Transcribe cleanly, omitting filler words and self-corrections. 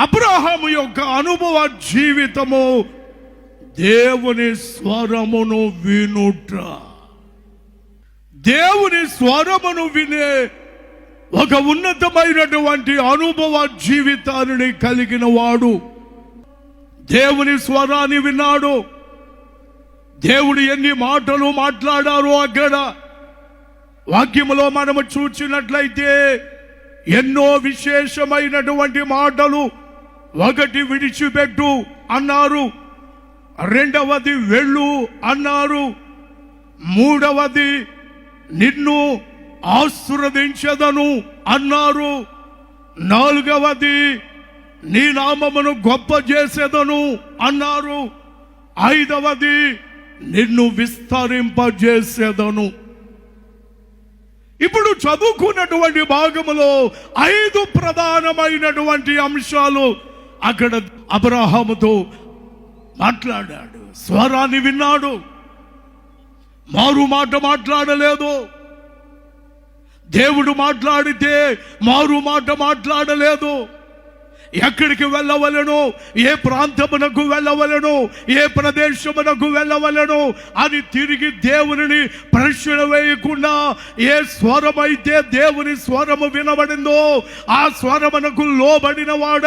అబ్రహాము యొక్క అనుభవ జీవితము దేవుని స్వరమును వినుట. దేవుని స్వరమును వినే ఒక ఉన్నతమైనటువంటి అనుభవ జీవితాన్ని కలిగిన వాడు దేవుని స్వరాన్ని విన్నాడు. దేవుడు ఎన్ని మాటలు మాట్లాడారో అక్కడ వాక్యములో మనము చూసినట్లయితే ఎన్నో విశేషమైనటువంటి మాటలు. ఒకటి, విడిచిపెట్టు అన్నారు. రెండవది, వెళ్ళు అన్నారు. మూడవది, నిన్ను ఆశీర్వదించెదను అన్నారు. నాలుగవది, నీ నామమును గొప్ప చేసేదను అన్నారు. ఐదవది, నిన్ను విస్తరింపజేసేదను. ఇప్పుడు చదువుకున్నటువంటి భాగములో 5 ప్రధానమైనటువంటి అంశాలు అక్కడ అబ్రహాముతో మాట్లాడాడు. స్వరాన్ని విన్నాడు, మారు మాట మాట్లాడలేదు. దేవుడు మాట్లాడితే మారు మాట మాట్లాడలేదు. ఎక్కడికి వెళ్ళవలను, ఏ ప్రాంతమునకు వెళ్ళవలను, ఏ ప్రదేశమునకు వెళ్ళవలను అని తిరిగి దేవుని ప్రశ్న వేయకుండా ఏ స్వరమైతే దేవుని స్వరము వినబడిందో ఆ స్వరమునకు లోబడిన వాడు